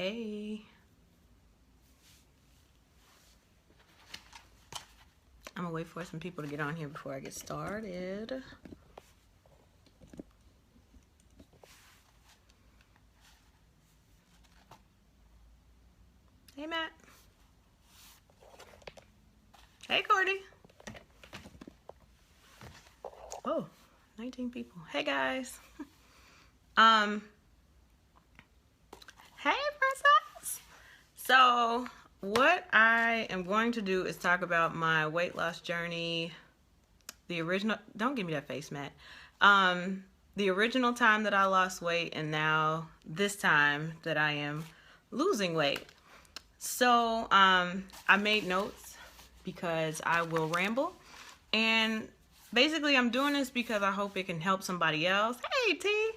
Hey. I'm gonna wait for some people to get on here before I get started. Hey, Matt. Hey, Courtney. Oh, 19 people. Hey, guys. Hey, princess. So, what I am going to do is talk about my weight loss journey. The original, don't give me that face, Matt. The original time that I lost weight, and now this time that I am losing weight. So, I made notes because I will ramble. And basically, I'm doing this because I hope it can help somebody else. Hey, T.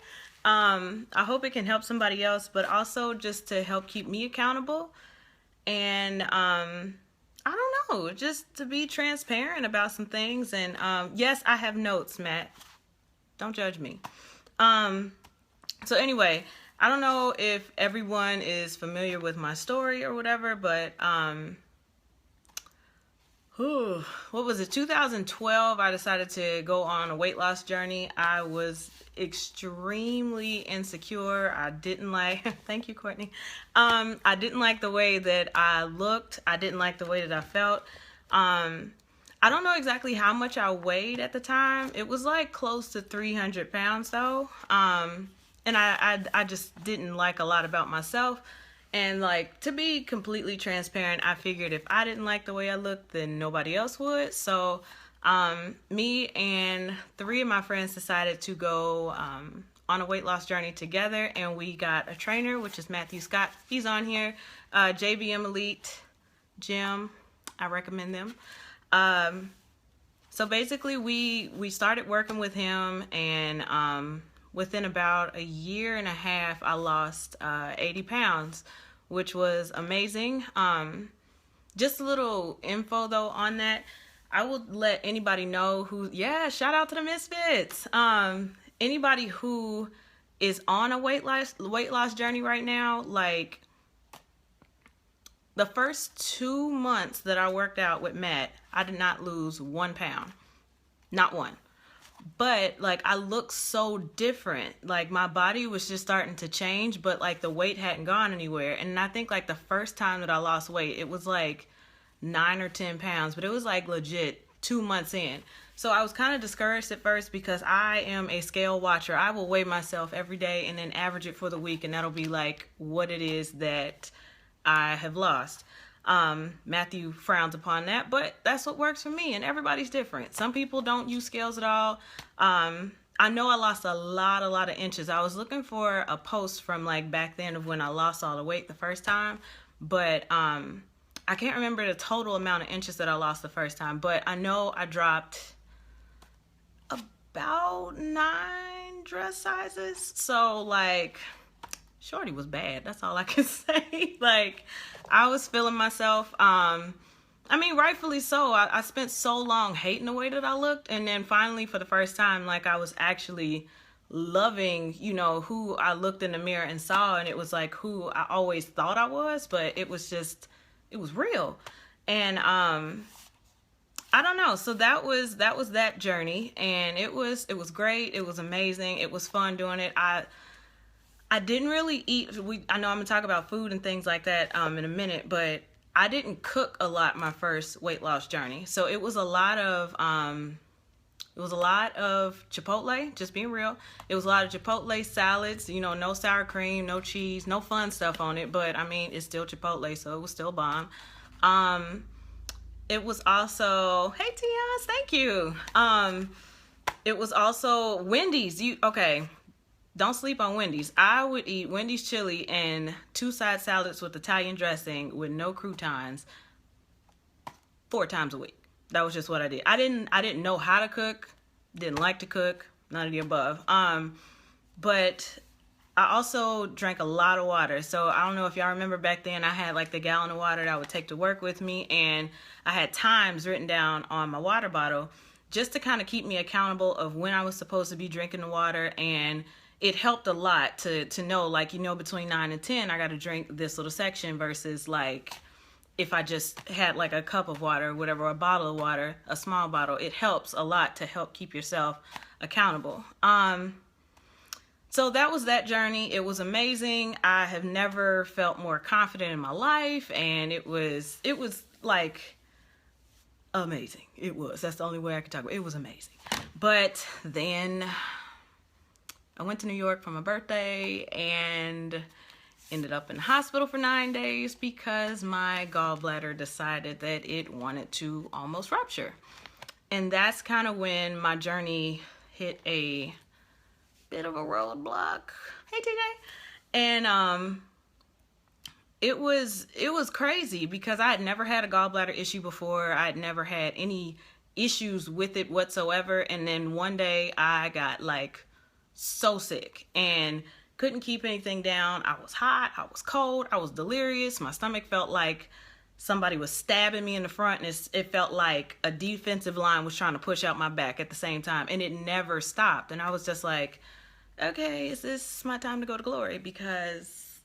I hope it can help somebody else, but also just to help keep me accountable. And, I don't know, just to be transparent about some things. And, yes, I have notes, Matt. Don't judge me. So anyway, I don't know if everyone is familiar with my story or whatever, but, what was it? 2012, I decided to go on a weight loss journey. I was extremely insecure. I didn't like, thank you, Courtney. I didn't like the way that I looked. I didn't like the way that I felt. I don't know exactly how much I weighed at the time. It was like close to 300 pounds though. And I just didn't like a lot about myself. And like, to be completely transparent, I figured if I didn't like the way I looked, then nobody else would. So me and 3 of my friends decided to go on a weight loss journey together. And we got a trainer, which is Matthew Scott. He's on here. JBM Elite Gym. I recommend them. So basically we started working with him, and within about a year and a half, I lost 80 pounds, which was amazing. Just a little info though on that. I will let anybody know who, shout out to the Misfits. Anybody who is on a weight loss journey right now, like the first 2 months that I worked out with Matt, I did not lose 1 pound. Not one. But like, I looked so different. Like, my body was just starting to change, but like the weight hadn't gone anywhere. And I think like the first time that I lost weight, it was like 9 or 10 pounds, but it was like legit 2 months in. So I was kind of discouraged at first because I am a scale watcher. I will weigh myself every day and then average it for the week, and that'll be like what it is that I have lost. Matthew frowns upon that, but that's what works for me, and everybody's different. Some people don't use scales at all. I know I lost a lot of inches. I was looking for a post from like back then of when I lost all the weight the first time, but I can't remember the total amount of inches that I lost the first time, but I know I dropped about 9 dress sizes. So like, shorty was bad. That's all I can say. Like, I was feeling myself. I mean, rightfully so. I spent so long hating the way that I looked. And then finally, for the first time, like, I was actually loving, you know, who I looked in the mirror and saw. And it was like who I always thought I was. But it was just, it was real. And I don't know. So that was that journey. And it was great. It was amazing. It was fun doing it. I didn't really eat. I know I'm gonna talk about food and things like that in a minute, but I didn't cook a lot my first weight loss journey. So it was a lot of Chipotle, just being real. It was a lot of Chipotle salads, you know, no sour cream, no cheese, no fun stuff on it, but I mean, it's still Chipotle, so it was still bomb. It was also, hey Tias, thank you. It was also Wendy's. Okay. Don't sleep on Wendy's. I would eat Wendy's chili and 2 side salads with Italian dressing with no croutons 4 times a week. That was just what I did. I didn't know how to cook, didn't like to cook, none of the above. But I also drank a lot of water. So I don't know if y'all remember back then, I had like the gallon of water that I would take to work with me, and I had times written down on my water bottle just to kind of keep me accountable of when I was supposed to be drinking the water. And it helped a lot to know, like, between 9 and 10, I got to drink this little section versus like if I just had like a cup of water or whatever, or a bottle of water, a small bottle. It helps a lot to help keep yourself accountable. So that was that journey. It was amazing. I have never felt more confident in my life, and it was like amazing. That's the only way I could talk about it. It was amazing. But then I went to New York for my birthday and ended up in the hospital for 9 days because my gallbladder decided that it wanted to almost rupture. And that's kind of when my journey hit a bit of a roadblock. Hey, TJ. And it was crazy because I had never had a gallbladder issue before. I had never had any issues with it whatsoever. And then one day I got like so sick and couldn't keep anything down. I was hot, I was cold, I was delirious. My stomach felt like somebody was stabbing me in the front, and it felt like a defensive line was trying to push out my back at the same time, and it never stopped. And I was just like, okay, is this my time to go to glory? Because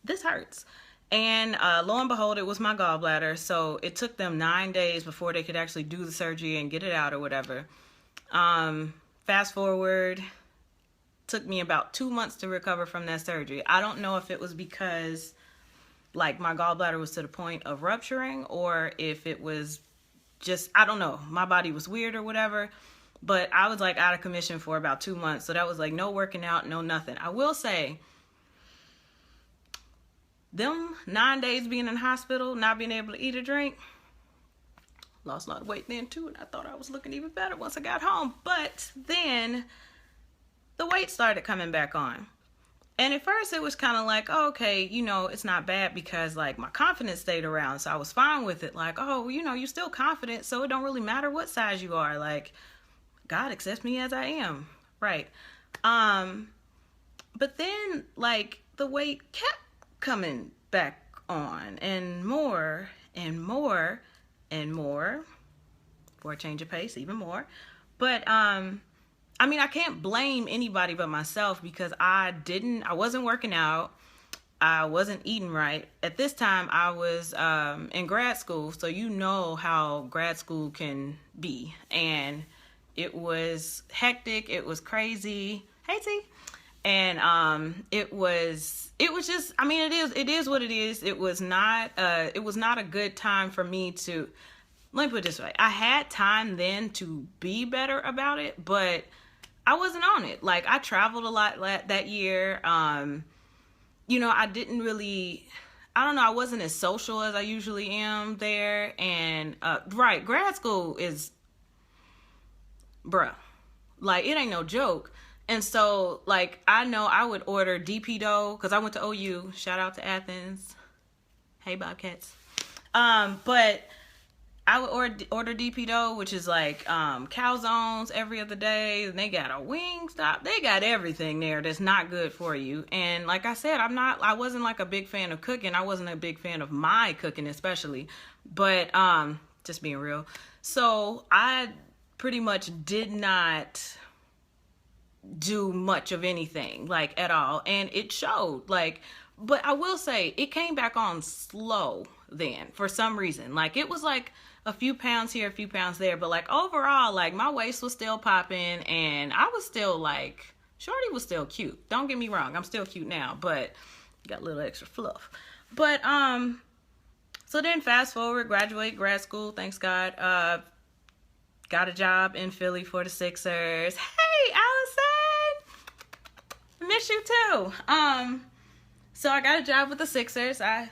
this hurts. And lo and behold, it was my gallbladder. So it took them 9 days before they could actually do the surgery and get it out or whatever. Fast forward, took me about 2 months to recover from that surgery. I don't know if it was because like my gallbladder was to the point of rupturing, or if it was just, I don't know, my body was weird or whatever. But I was like out of commission for about 2 months. So that was like no working out, no nothing. I will say, them 9 days being in the hospital, not being able to eat or drink, lost a lot of weight then too. And I thought I was looking even better once I got home. But then the weight started coming back on. And at first it was kind of like, oh, okay, it's not bad because like my confidence stayed around. So I was fine with it. Like, oh, you're still confident. So it don't really matter what size you are. Like, God accepts me as I am. Right. But then like the weight kept coming back on, and more and more and more, for a change of pace, even more. But I can't blame anybody but myself because I wasn't working out. I wasn't eating right. At this time, I was in grad school, so you know how grad school can be. And it was hectic. It was crazy. Hey, T. And it was just, it is what it is. It was not a good time for me to, let me put it this way. I had time then to be better about it, but I wasn't on it. Like, I traveled a lot that year. I didn't really, I don't know, I wasn't as social as I usually am there. And, right, grad school is, bruh, like, it ain't no joke. And so, like, I know I would order DP dough, because I went to OU. Shout out to Athens. Hey, Bobcats. But I would order DP dough, which is like calzones every other day. And they got a wing stop. They got everything there that's not good for you. And like I said, I wasn't like a big fan of cooking. I wasn't a big fan of my cooking especially. But just being real. So I pretty much did not do much of anything, like, at all. And it showed, like, but I will say it came back on slow then for some reason. Like, it was like a few pounds here, a few pounds there, but like overall, like, my waist was still popping and I was still like, shorty was still cute. Don't get me wrong, I'm still cute now, but got a little extra fluff. But so then fast forward, graduate grad school, thanks God. Got a job in Philly for the Sixers. Hey, Allison! Miss you too. So I got a job with the Sixers. I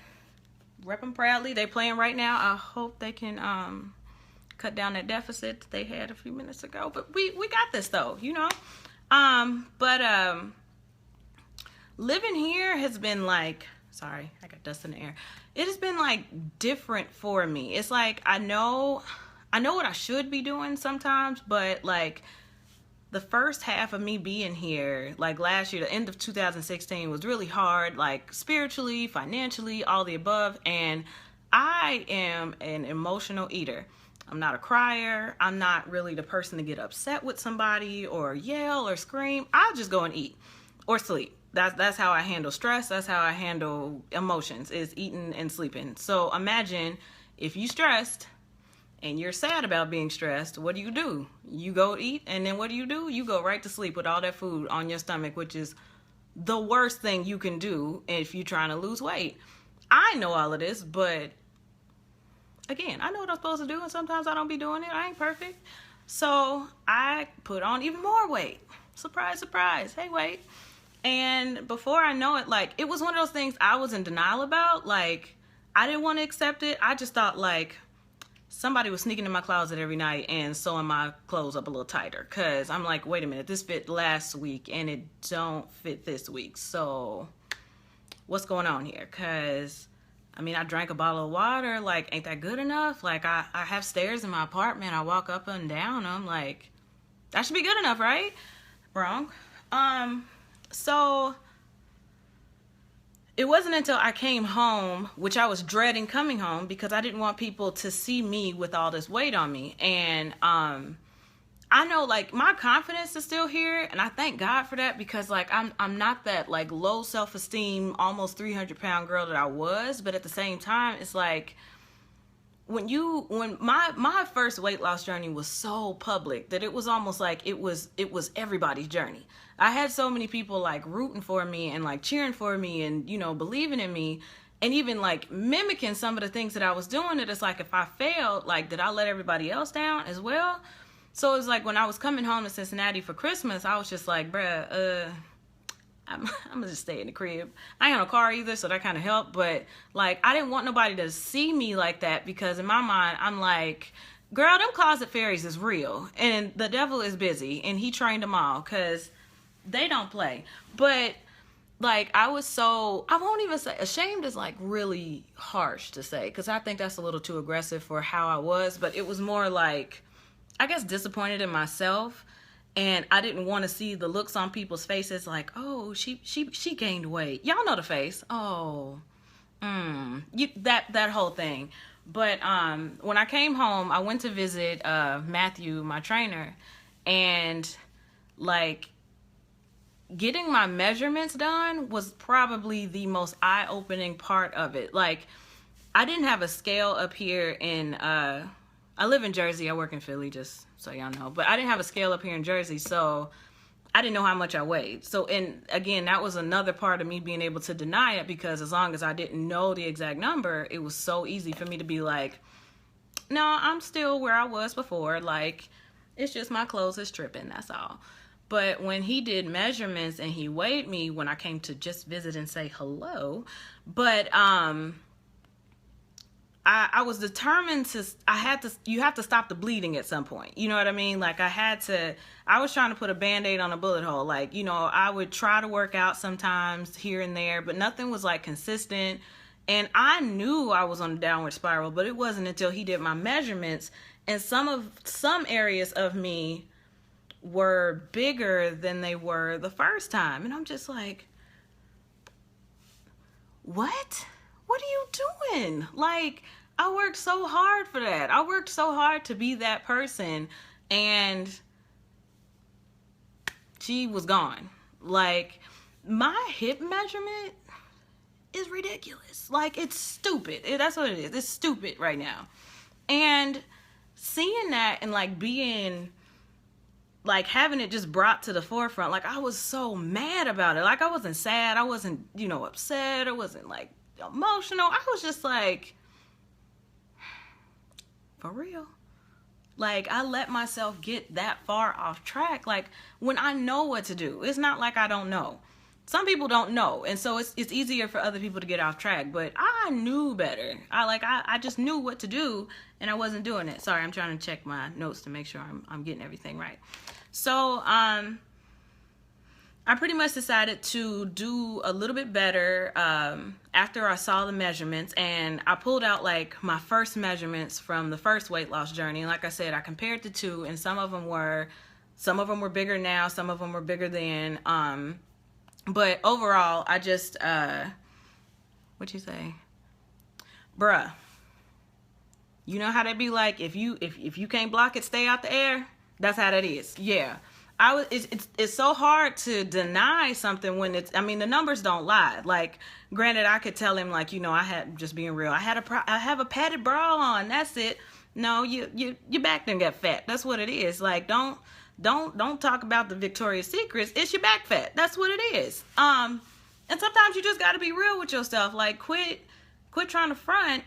rep them proudly. They playing right now. I hope they can cut down that deficit that they had a few minutes ago. But we got this though, But living here has been like, sorry, I got dust in the air. It has been like different for me. It's like I know what I should be doing sometimes, but like the first half of me being here, like last year, the end of 2016 was really hard, like spiritually, financially, all the above. And I am an emotional eater. I'm not a crier. I'm not really the person to get upset with somebody or yell or scream. I'll just go and eat or sleep. That's how I handle stress. That's how I handle emotions, is eating and sleeping. So imagine if you stressed and you're sad about being stressed, what do? You go eat, and then what do? You go right to sleep with all that food on your stomach, which is the worst thing you can do if you're trying to lose weight. I know all of this, but again, I know what I'm supposed to do, and sometimes I don't be doing it. I ain't perfect. So I put on even more weight. Surprise, surprise. Hey, wait. And before I know it, like, it was one of those things I was in denial about. Like, I didn't want to accept it. I just thought, like, somebody was sneaking in my closet every night and sewing my clothes up a little tighter. Because I'm like, wait a minute, this fit last week and it don't fit this week. So what's going on here? Because, I mean, I drank a bottle of water. Like, ain't that good enough? Like, I have stairs in my apartment. I walk up and down them. Like, that should be good enough, right? Wrong. So it wasn't until I came home, which I was dreading coming home because I didn't want people to see me with all this weight on me. And I know, like, my confidence is still here, and I thank God for that, because, like, I'm not that, like, low self-esteem, almost 300-pound girl that I was. But at the same time, it's like, when my first weight loss journey was so public that it was almost like it was everybody's journey. I had so many people, like, rooting for me and, like, cheering for me and, you know, believing in me, and even, like, mimicking some of the things that I was doing. That it's like, if I failed, like, did I let everybody else down as well? So it's like, when I was coming home to Cincinnati for Christmas, I was just like, bruh, I'm gonna just stay in the crib. I ain't got no car either, so that kind of helped. But, like, I didn't want nobody to see me like that, because in my mind, I'm like, girl, them closet fairies is real, and the devil is busy, and he trained them all, because they don't play. But, like, I won't even say, ashamed is, like, really harsh to say, because I think that's a little too aggressive for how I was. But it was more like, I guess, disappointed in myself. And I didn't want to see the looks on people's faces, like, oh, she gained weight. Y'all know the face. Oh, that whole thing. But when I came home, I went to visit Matthew, my trainer, and, like, getting my measurements done was probably the most eye-opening part of it. Like, I didn't have a scale up here in I live in Jersey. I work in Philly, just so y'all know. But I didn't have a scale up here in Jersey, so I didn't know how much I weighed. So, and again, that was another part of me being able to deny it, because as long as I didn't know the exact number, it was so easy for me to be like, no, I'm still where I was before. Like, it's just my clothes is tripping, that's all. But when he did measurements and he weighed me when I came to just visit and say hello, but I was determined you have to stop the bleeding at some point. You know what I mean? Like, I was trying to put a Band-Aid on a bullet hole. Like, you know, I would try to work out sometimes here and there, but nothing was, like, consistent. And I knew I was on a downward spiral, but it wasn't until he did my measurements, and some areas of me were bigger than they were the first time. And I'm just like, what? What are you doing? Like, I worked so hard for that. I worked so hard to be that person, and she was gone. Like, my hip measurement is ridiculous. Like, it's stupid. That's what it is. It's stupid right now. And seeing that and, like, being, like, having it just brought to the forefront, like, I was so mad about it. Like, I wasn't sad. I wasn't, you know, upset. I wasn't, like, emotional. I was just like, for real? Like, I let myself get that far off track. Like, when I know what to do, it's not like I don't know. Some people don't know, and so it's easier for other people to get off track. But I knew better. I just knew what to do, and I wasn't doing it. Sorry, I'm trying to check my notes to make sure I'm getting everything right. So I pretty much decided to do a little bit better after I saw the measurements, and I pulled out, like, my first measurements from the first weight loss journey. And like I said, I compared the two, and some of them were bigger now, some of them were bigger then. But overall, I just what'd you say? Bruh. You know how they be like, if you can't block it, stay out the air. That's how that is. Yeah. It's so hard to deny something when it's, I mean, the numbers don't lie. Like, granted, I could tell him, like, I had, just being real, I have a padded bra on, that's it. No, your back didn't get fat. That's what it is. Like, don't talk about the Victoria's Secrets. It's your back fat. That's what it is. And sometimes you just got to be real with yourself. Like, quit trying to front.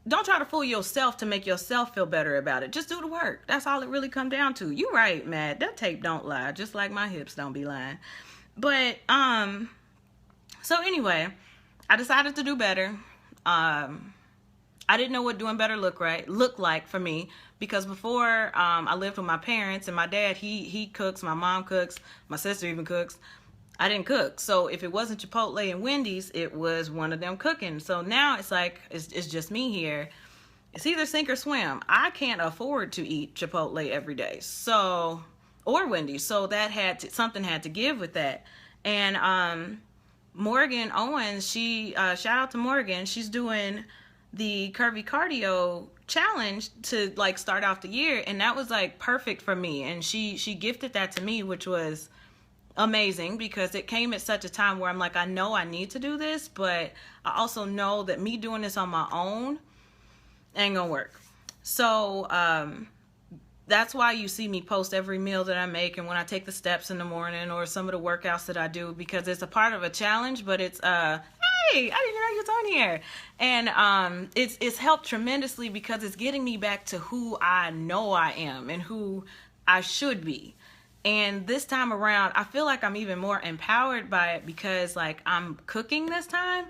Don't try to fool yourself to make yourself feel better about it. Just do the work. That's all it really come down to. You right, Matt. That tape don't lie. Just like my hips don't be lying. But, so anyway, I decided to do better. I didn't know what doing better looked like for me, because before, I lived with my parents, and my dad, he cooks, my mom cooks, my sister even cooks. I didn't cook. So if it wasn't Chipotle and Wendy's, it was one of them cooking. So now it's like, it's just me here. It's either sink or swim. I can't afford to eat Chipotle every day. So, or Wendy's. So that something had to give with that. And, Morgan Owens, shout out to Morgan. She's doing the Curvy Cardio challenge to like start off the year. And that was like perfect for me. And she gifted that to me, which was amazing, because it came at such a time where I'm like, I know I need to do this, but I also know that me doing this on my own ain't gonna work. So that's why you see me post every meal that I make, and when I take the steps in the morning, or some of the workouts that I do, because it's a part of a challenge. But it's hey, I didn't know you was on here. And it's helped tremendously, because it's getting me back to who I know I am and who I should be. And this time around, I feel like I'm even more empowered by it, because like I'm cooking this time.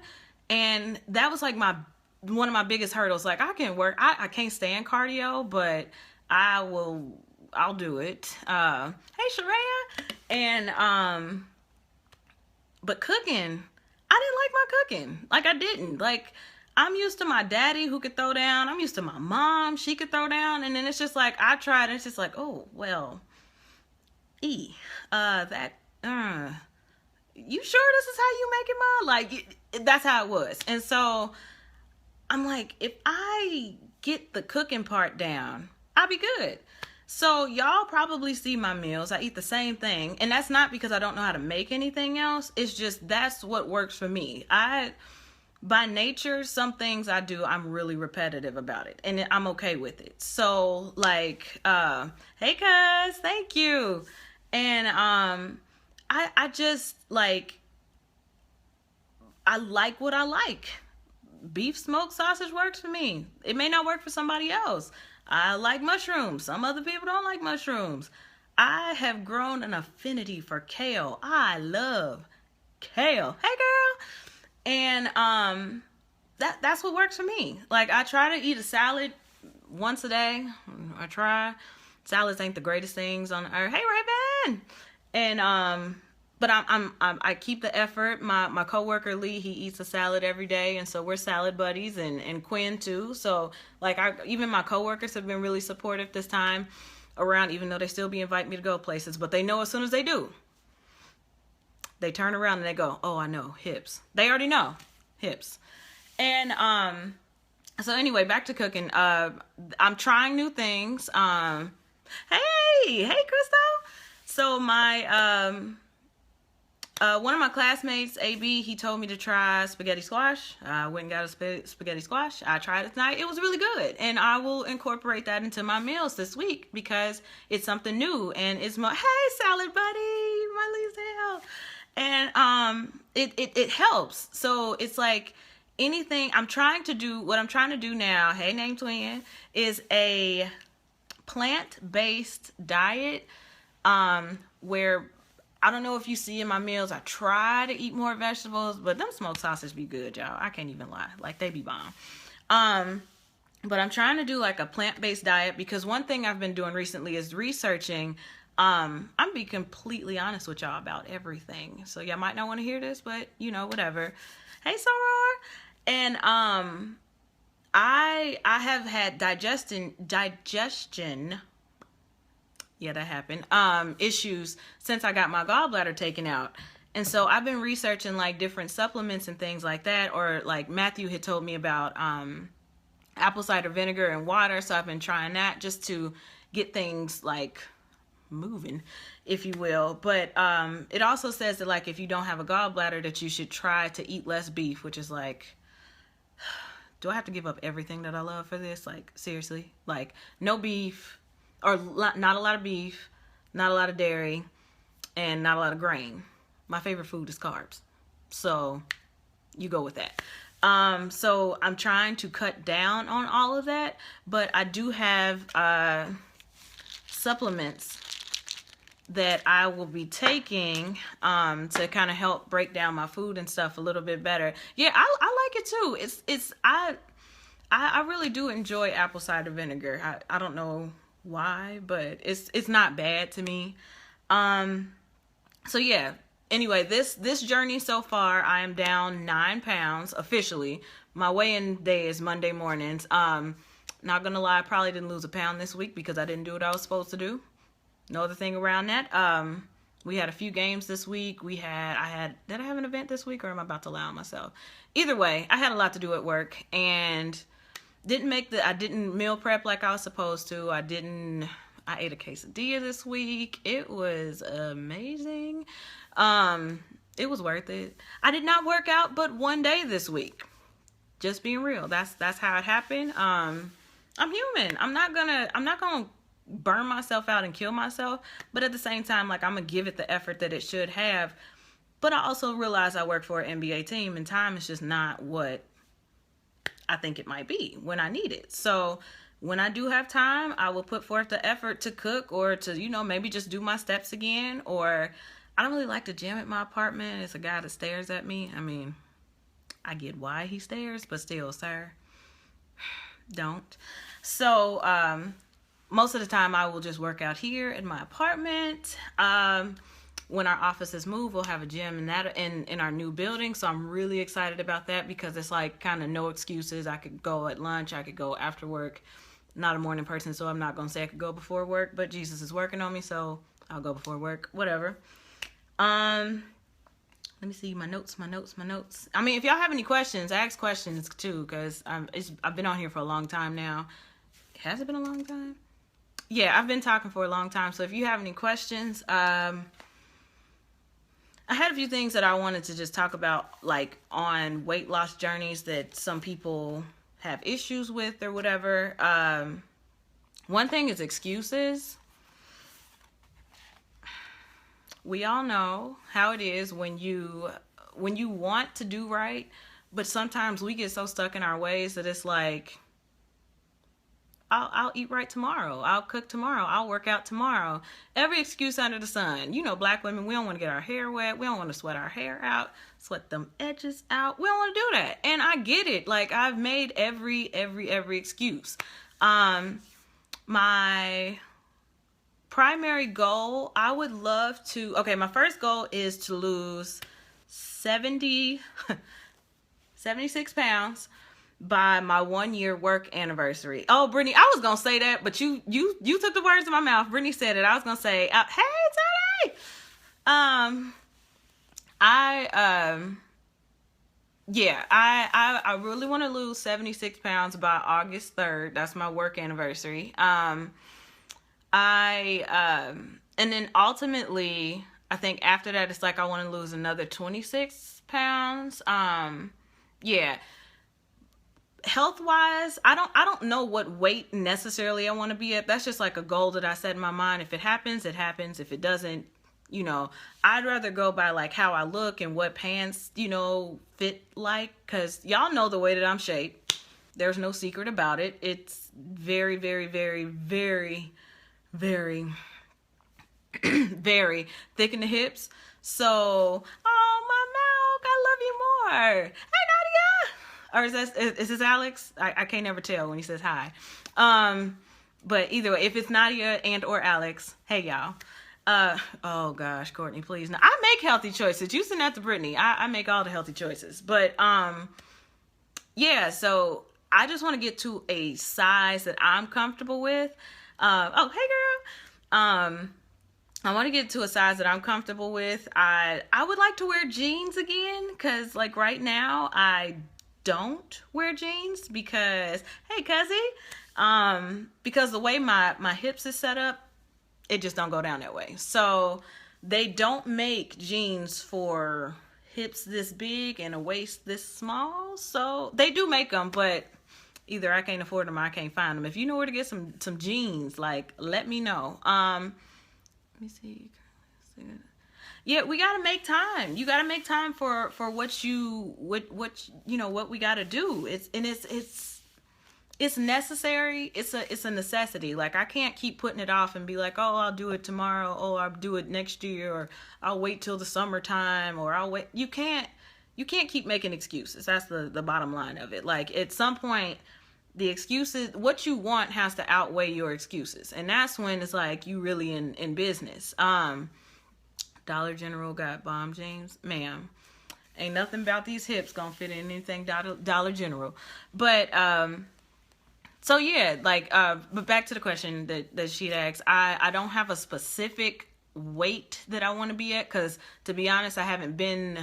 And that was like one of my biggest hurdles. Like, I can't stand cardio, but I'll do it. Hey, Sharaya. And, but cooking, I didn't like my cooking. Like, I didn't. Like, I'm used to my daddy who could throw down. I'm used to my mom. She could throw down. And then it's just like, I tried, and it's just like, oh, well, you sure this is how you make it, Mom? Like, that's how it was. And so I'm like, if I get the cooking part down, I'll be good. So y'all probably see my meals. I eat the same thing. And that's not because I don't know how to make anything else. It's just, that's what works for me. By nature, some things I do, I'm really repetitive about it, and I'm okay with it. So like, hey cuz, thank you. And I just like, I like what I like. Beef smoked sausage works for me. It may not work for somebody else. I like mushrooms. Some other people don't like mushrooms. I have grown an affinity for kale. I love kale. Hey girl. And that's what works for me. Like, I try to eat a salad once a day. I try. Salads ain't the greatest things on earth. Hey, Ray-Ban! And but I keep the effort. My coworker Lee, he eats a salad every day, and so we're salad buddies, and Quinn too. So like, even my coworkers have been really supportive this time around, even though they still be inviting me to go places. But they know as soon as they do, they turn around and they go, oh, I know, hips. They already know, hips. And so anyway, back to cooking. I'm trying new things. Hey, Crystal. So my one of my classmates, AB, he told me to try spaghetti squash. I went and got a spaghetti squash. I tried it tonight. It was really good, and I will incorporate that into my meals this week, because it's something new, and it's my, hey, salad buddy, my Lizelle. And it helps. So it's like, anything what I'm trying to do now, hey Name Twin, is a plant-based diet, where, I don't know if you see in my meals, I try to eat more vegetables, but them smoked sausage be good, y'all. I can't even lie. Like, they be bomb. But I'm trying to do like a plant-based diet, because one thing I've been doing recently is researching. I'm be completely honest with y'all about everything. So y'all might not want to hear this, but whatever. Hey, Soror. And I have had digestion, yeah, that happened, issues since I got my gallbladder taken out. And so I've been researching like different supplements and things like that, or like Matthew had told me about apple cider vinegar and water. So I've been trying that just to get things like moving, if you will. But it also says that like if you don't have a gallbladder, that you should try to eat less beef, which is like, do I have to give up everything that I love for this? Like, seriously? Like, no beef, or not a lot of beef, not a lot of dairy, and not a lot of grain. My favorite food is carbs. So you go with that. So I'm trying to cut down on all of that, but I do have supplements that I will be taking to kind of help break down my food and stuff a little bit better. Yeah, I like it too. I really do enjoy apple cider vinegar. I don't know why, but it's not bad to me. So yeah. Anyway, this journey so far, I am down 9 pounds officially. My weigh-in day is Monday mornings. Not gonna lie, I probably didn't lose a pound this week because I didn't do what I was supposed to do. No other thing around that. We had a few games this week. Did I have an event this week, or am I about to lie on myself? Either way, I had a lot to do at work and I didn't meal prep like I was supposed to. I ate a quesadilla this week. It was amazing. It was worth it. I did not work out but one day this week. Just being real. That's how it happened. I'm human. I'm not gonna burn myself out and kill myself, but at the same time, like, I'm gonna give it the effort that it should have. But I also realize I work for an NBA team, and time is just not what I think it might be when I need it. So when I do have time, I will put forth the effort to cook, or to, maybe just do my steps again. Or I don't really like to gym at my apartment. It's a guy that stares at me. I mean, I get why he stares, but still, sir, don't. So most of the time I will just work out here in my apartment. When our offices move, we'll have a gym in our new building. So I'm really excited about that because it's like kind of no excuses. I could go at lunch. I could go after work. Not a morning person, so I'm not going to say I could go before work, but Jesus is working on me, so I'll go before work, whatever. Let me see my notes. I mean, if y'all have any questions, ask questions too, because I've been on here for a long time now. Has it been a long time? Yeah, I've been talking for a long time. So if you have any questions, I had a few things that I wanted to just talk about, like on weight loss journeys that some people have issues with or whatever. One thing is excuses. We all know how it is when you want to do right, but sometimes we get so stuck in our ways that it's like, I'll eat right tomorrow. I'll cook tomorrow. I'll work out tomorrow. Every excuse under the sun. Black women, we don't want to get our hair wet. We don't want to sweat our hair out, sweat them edges out. We don't want to do that. And I get it. Like, I've made every excuse. My primary goal, I would love to, my first goal is to lose 76 pounds by my 1 year work anniversary. Oh, Brittany, I was gonna say that, but you took the words in my mouth. Brittany said it. I was gonna say, hey, Tony. I really want to lose 76 pounds by August 3rd. That's my work anniversary. And then ultimately, I think after that, it's like I want to lose another 26 pounds. Health-wise, I don't know what weight necessarily I want to be at. That's just like a goal that I set in my mind. If it happens, it happens. If it doesn't, I'd rather go by like how I look and what pants, fit like, because y'all know the way that I'm shaped. There's no secret about it. It's very, very, very, very, very, very thick in the hips. So, oh, my milk, I love you more. Hey, Nadia. Or is this Alex? I can't never tell when he says hi. But either way, if it's Nadia and or Alex, hey y'all. Oh gosh, Courtney, please. Now, I make healthy choices. You send that to Brittany. I make all the healthy choices. But yeah, so I just want to get to a size that I'm comfortable with. Oh, hey girl. I want to get to a size that I'm comfortable with. I would like to wear jeans again, because like right now I don't wear jeans because, hey, because the way my hips is set up, it just don't go down that way. So they don't make jeans for hips this big and a waist this small. So they do make them, but either I can't afford them or I can't find them. If you know where to get some jeans, like, let me know. Let me see. Yeah, we gotta make time. You gotta make time for what we gotta do. It's necessary. It's a necessity. Like, I can't keep putting it off and be like, oh, I'll do it tomorrow. Oh, I'll do it next year, or I'll wait till the summertime, or I'll wait. You can't keep making excuses. That's the bottom line of it. Like, at some point, the excuses, what you want has to outweigh your excuses. And that's when it's like you really in business. Dollar General got bomb jeans. Ma'am, ain't nothing about these hips gonna fit in anything Dollar General. But so yeah, like, but back to the question that she'd asked. I don't have a specific weight that I want to be at, because to be honest, I haven't been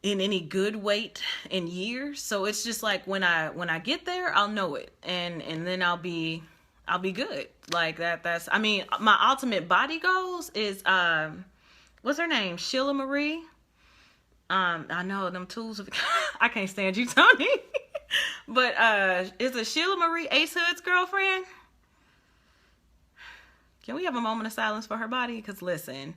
in any good weight in years. So it's just like when I get there, I'll know it, and then I'll be good. Like that's, I mean, my ultimate body goals is what's her name? Sheila Marie. I know them tools. I can't stand you, Tony. But is it Sheila Marie, Ace Hood's girlfriend? Can we have a moment of silence for her body? Because listen,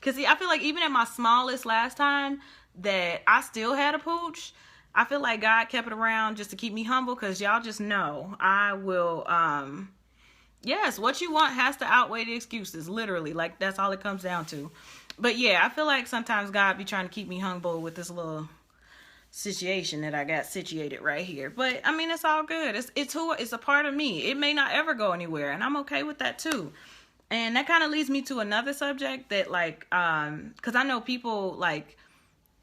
see, I feel like even at my smallest last time that I still had a pooch, I feel like God kept it around just to keep me humble, because y'all just know I will, yes, what you want has to outweigh the excuses, literally. Like, that's all it comes down to. But yeah, I feel like sometimes God be trying to keep me humble with this little situation that I got situated right here. But I mean, it's all good. It's a part of me. It may not ever go anywhere, and I'm okay with that too. And that kind of leads me to another subject that, like, because I know people, like,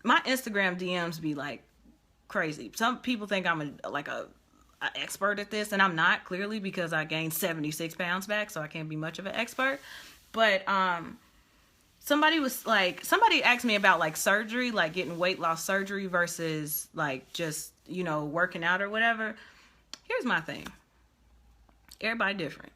my Instagram DMs be like crazy. Some people think I'm a expert at this, and I'm not, clearly, because I gained 76 pounds back, so I can't be much of an expert. But somebody asked me about, like, surgery, like getting weight loss surgery versus, like, just, working out or whatever. Here's my thing. Everybody different.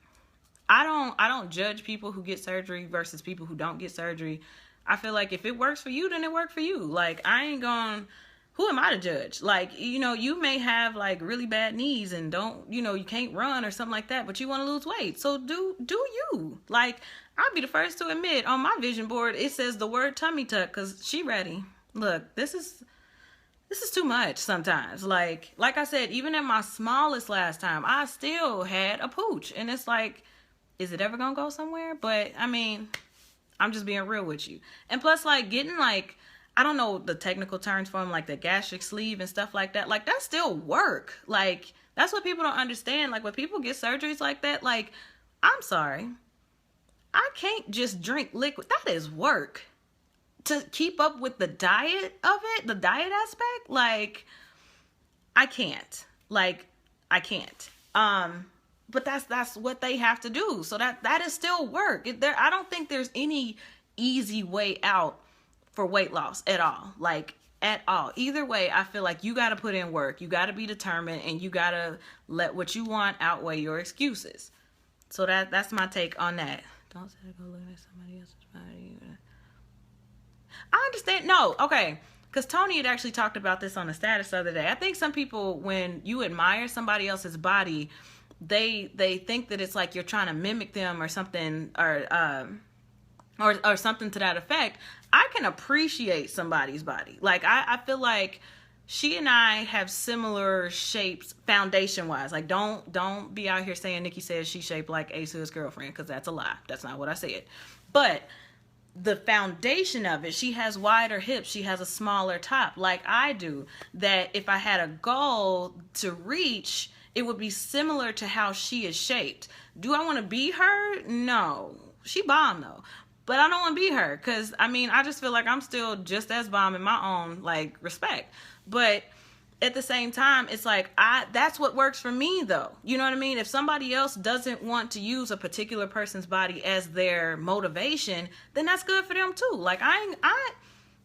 I don't judge people who get surgery versus people who don't get surgery. I feel like if it works for you, then it worked for you. Like, who am I to judge? Like, you may have, like, really bad knees and you can't run or something like that, but you want to lose weight. So do you. Like, I'll be the first to admit, on my vision board, it says the word tummy tuck, because she ready. Look, this is too much sometimes. Like I said, even at my smallest last time, I still had a pooch. And it's like, is it ever gonna go somewhere? But I mean, I'm just being real with you. And plus, like, getting, like, I don't know the technical terms for them, like the gastric sleeve and stuff like that. Like, that's still work. Like, that's what people don't understand. Like, when people get surgeries like that, like, I'm sorry, I can't just drink liquid. That is work. To keep up with the diet of it, the diet aspect, like, I can't. Like, I can't. But that's what they have to do. So that is still work. I don't think there's any easy way out for weight loss at all. Like, at all. Either way, I feel like you got to put in work. You got to be determined, and you got to let what you want outweigh your excuses. So that's my take on that. Don't say go look at somebody else's body. I understand. No, okay. Because Tony had actually talked about this on the status the other day. I think some people, when you admire somebody else's body, they think that it's like you're trying to mimic them or something, or something to that effect. I can appreciate somebody's body. Like, I feel like she and I have similar shapes foundation wise. Like, don't be out here saying Nikki says she's shaped like Ace Hood's girlfriend, because that's a lie. That's not what I said. But the foundation of it, she has wider hips, she has a smaller top, like I do, that if I had a goal to reach, it would be similar to how she is shaped. Do I want to be her? No. She bomb though. But I don't want to be her, because I mean, I just feel like I'm still just as bomb in my own, like, respect. But at the same time, it's like, that's what works for me though. You know what I mean? If somebody else doesn't want to use a particular person's body as their motivation, then that's good for them too. Like,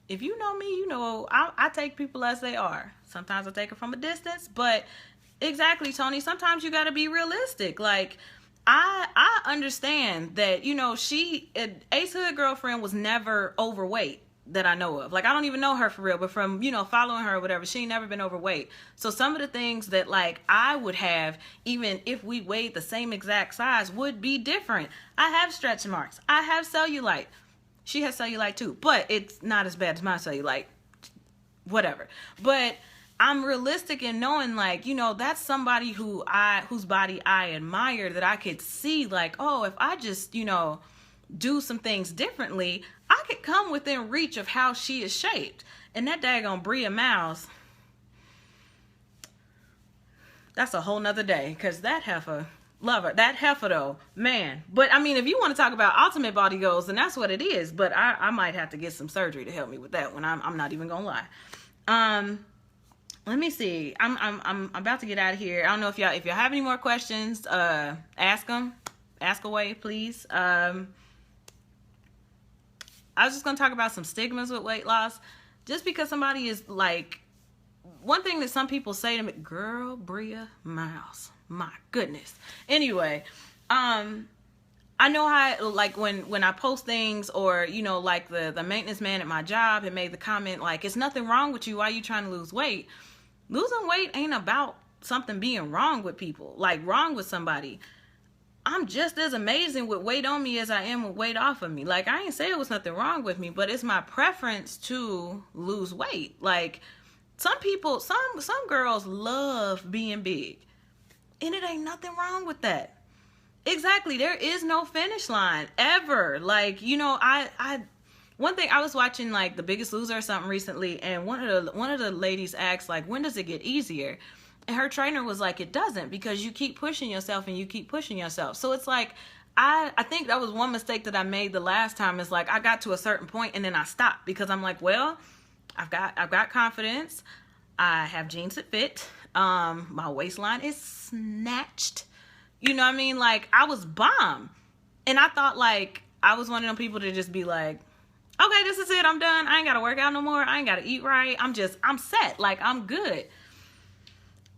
if you know me, you know I take people as they are. Sometimes I take it from a distance, but exactly, Tony. Sometimes you got to be realistic. Like, I understand that, you know, Ace Hood girlfriend was never overweight that I know of. Like, I don't even know her for real, but from, you know, following her or whatever, she ain't never been overweight. So some of the things that, like, I would have, even if we weighed the same exact size, would be different. I have stretch marks. I have cellulite. She has cellulite too, but it's not as bad as my cellulite. Whatever. But I'm realistic in knowing, like, you know, that's somebody whose body I admire, that I could see, like, oh, if I just, you know, do some things differently, I could come within reach of how she is shaped. And that daggone Bria Miles, that's a whole nother day, because that heifer, love her. That heifer though, man. But I mean, if you want to talk about ultimate body goals, then that's what it is. But I might have to get some surgery to help me with that one. I'm not even gonna lie. Let me see. I'm about to get out of here. I don't know if y'all have any more questions, ask them. Ask away, please. I was just going to talk about some stigmas with weight loss. Just because somebody is like, one thing that some people say to me, girl, Bria Miles, my goodness. Anyway, I know how, like, when I post things, or, you know, like the maintenance man at my job had made the comment, like, it's nothing wrong with you. Why are you trying to lose weight? Losing weight ain't about something being wrong with people, like wrong with somebody. I'm just as amazing with weight on me as I am with weight off of me. Like, I ain't say it was nothing wrong with me, but it's my preference to lose weight. Like, some people, some girls love being big, and it ain't nothing wrong with that. Exactly. There is no finish line ever. Like, you know, one thing, I was watching like The Biggest Loser or something recently, and one of the ladies asked, like, when does it get easier? And her trainer was like, it doesn't, because you keep pushing yourself and you keep pushing yourself. So it's like, I think that was one mistake that I made the last time, is like, I got to a certain point and then I stopped, because I'm like, well, I've got confidence. I have jeans that fit. My waistline is snatched. You know what I mean? Like, I was bomb. And I thought, like, I was one of them people to just be like, okay, this is it. I'm done. I ain't got to work out no more. I ain't got to eat right. I'm set. Like, I'm good.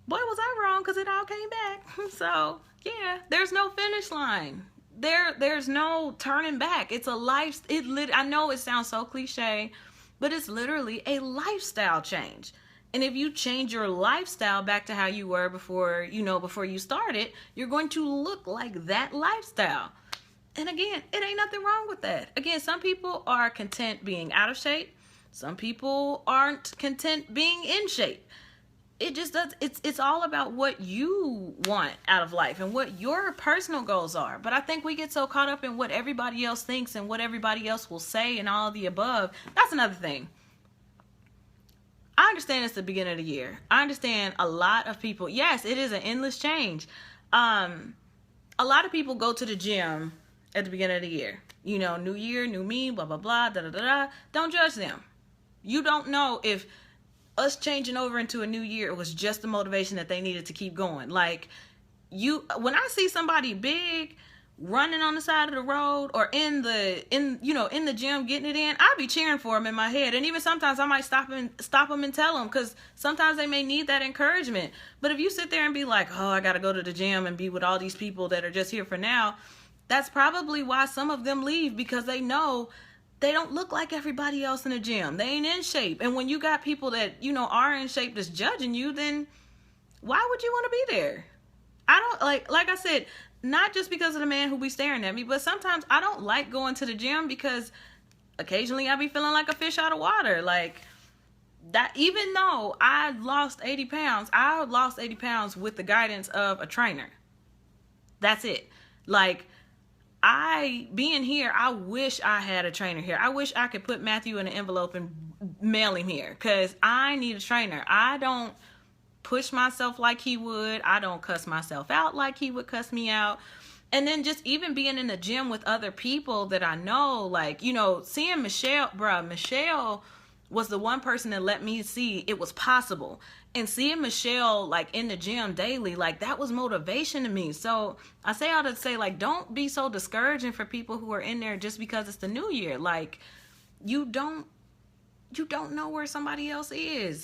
Boy, was I wrong, because it all came back. So, yeah, there's no finish line. There's no turning back. It's a life. I know it sounds so cliche, but it's literally a lifestyle change. And if you change your lifestyle back to how you were before you started, you're going to look like that lifestyle. And again, it ain't nothing wrong with that. Again, some people are content being out of shape. Some people aren't content being in shape. It just does. It's all about what you want out of life and what your personal goals are. But I think we get so caught up in what everybody else thinks and what everybody else will say and all of the above. That's another thing. I understand it's the beginning of the year. I understand a lot of people. Yes, it is an endless change. A lot of people go to the gym at the beginning of the year. You know, new year, new me, blah, blah, blah, da, da, da, da. Don't judge them. You don't know if us changing over into a new year was just the motivation that they needed to keep going. Like, when I see somebody big running on the side of the road or in the gym getting it in, I'll be cheering for them in my head. And even sometimes I might stop them and tell them, because sometimes they may need that encouragement. But if you sit there and be like, oh, I got to go to the gym and be with all these people that are just here for now, that's probably why some of them leave, because they know they don't look like everybody else in the gym. They ain't in shape. And when you got people that, you know, are in shape that's judging you, then why would you want to be there? I don't like I said, not just because of the man who be staring at me, but sometimes I don't like going to the gym because occasionally I be feeling like a fish out of water. Like, that, even though I lost 80 pounds with the guidance of a trainer. That's it. Like, being here, I wish I had a trainer here. I wish I could put Matthew in an envelope and mail him here, because I need a trainer. I don't push myself like he would. I don't cuss myself out like he would cuss me out. And then just even being in the gym with other people that I know, like, you know, seeing Michelle was the one person that let me see it was possible. And seeing Michelle, like, in the gym daily, like, that was motivation to me. So I say all to say, like, don't be so discouraging for people who are in there just because it's the new year. Like, you don't you don't know where somebody else is.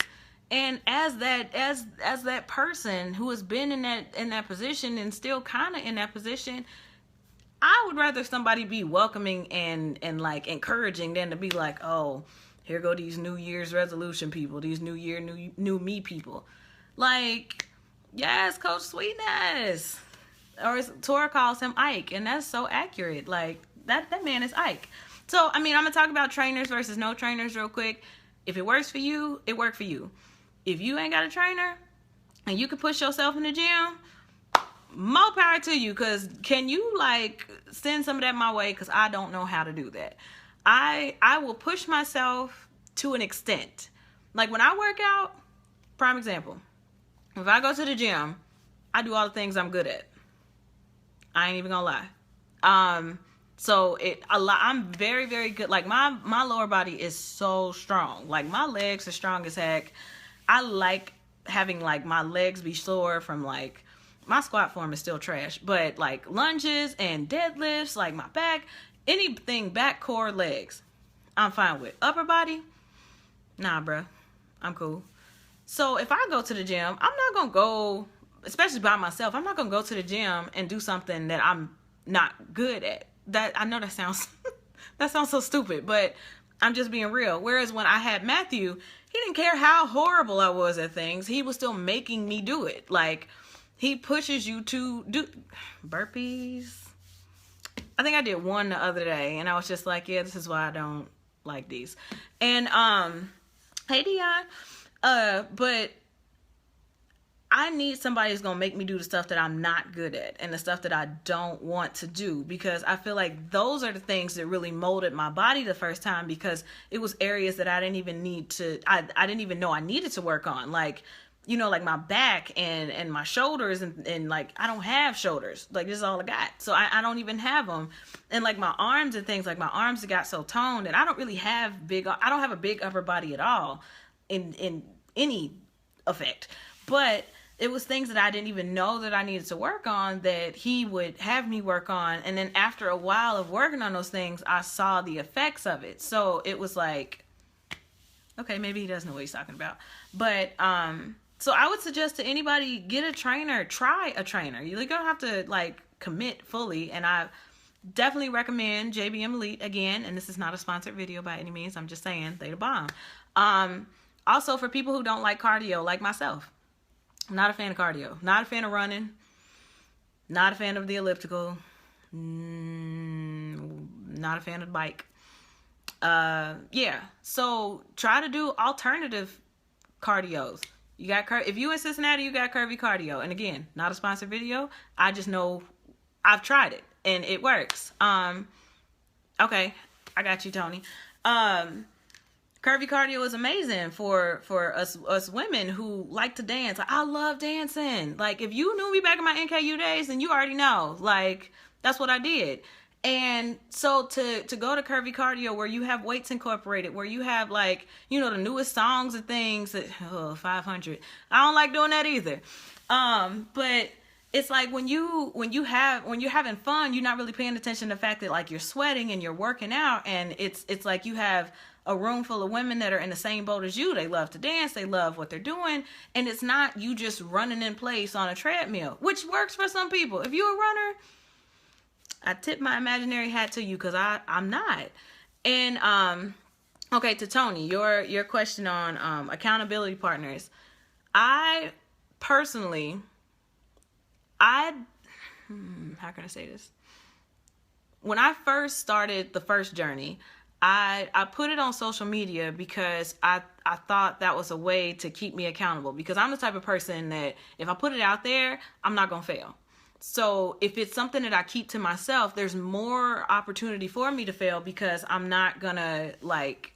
And as that person who has been in that position and still kind of in that position, I would rather somebody be welcoming and like encouraging than to be like, oh, here go these New Year's resolution people, these new me people. Like, yes, Coach Sweetness. Or Tora calls him Ike, and that's so accurate. Like, that man is Ike. So, I mean, I'm going to talk about trainers versus no trainers real quick. If it works for you, it worked for you. If you ain't got a trainer and you can push yourself in the gym, more power to you. Because can you, like, send some of that my way? Because I don't know how to do that. I will push myself to an extent. Like, when I work out, prime example, if I go to the gym, I do all the things I'm good at. I ain't even gonna lie. So I'm very, very good. Like, my lower body is so strong. Like, my legs are strong as heck. I like having, like, my legs be sore from, like, my squat form is still trash, but, like, lunges and deadlifts, like, my back, anything back, core, legs, I'm fine with. Upper body, nah, bruh, I'm cool. So if I go to the gym, I'm not gonna go, especially by myself, I'm not gonna go to the gym and do something that I'm not good at. That, I know that sounds that sounds so stupid, but I'm just being real. Whereas when I had Matthew, he didn't care how horrible I was at things. He was still making me do it. Like, he pushes you to do burpees. I think I did one the other day, and I was just like, yeah, this is why I don't like these. And hey Dion, but I need somebody who's going to make me do the stuff that I'm not good at and the stuff that I don't want to do, because I feel like those are the things that really molded my body the first time, because it was areas that I didn't even need to, I didn't even know I needed to work on. Like, you know, like my back and my shoulders and like, I don't have shoulders. Like, this is all I got. So I don't even have them. And like my arms and things, like my arms got so toned, and I don't really have I don't have a big upper body at all in any effect. But it was things that I didn't even know that I needed to work on that he would have me work on. And then after a while of working on those things, I saw the effects of it. So it was like, okay, maybe he doesn't know what he's talking about. But, so I would suggest to anybody, get a trainer, try a trainer. You're going to have to, like, commit fully. And I definitely recommend JBM Elite again. And this is not a sponsored video by any means. I'm just saying, they the bomb. Also, for people who don't like cardio, like myself, I'm not a fan of cardio. Not a fan of running. Not a fan of the elliptical. Not a fan of the bike. Yeah. So try to do alternative cardios. You got if you in Cincinnati, you got Curvy Cardio. And again, not a sponsored video. I just know I've tried it and it works. Okay, I got you, Tony. Curvy Cardio is amazing for us women who like to dance. Like, I love dancing. Like, if you knew me back in my NKU days, then you already know. Like, that's what I did. And so to go to Curvy Cardio, where you have weights incorporated, where you have, like, you know, the newest songs and things that, 500. I don't like doing that either. But it's like when you're having fun, you're not really paying attention to the fact that, like, you're sweating and you're working out, and it's like you have a room full of women that are in the same boat as you. They love to dance. They love what they're doing. And it's not you just running in place on a treadmill, which works for some people. If you're a runner, I tip my imaginary hat to you, because I'm not. And, okay, to Tony, your question on accountability partners. I personally, how can I say this? When I first started the first journey, I put it on social media because I thought that was a way to keep me accountable, because I'm the type of person that if I put it out there, I'm not going to fail. So if it's something that I keep to myself, there's more opportunity for me to fail, because I'm not going to, like,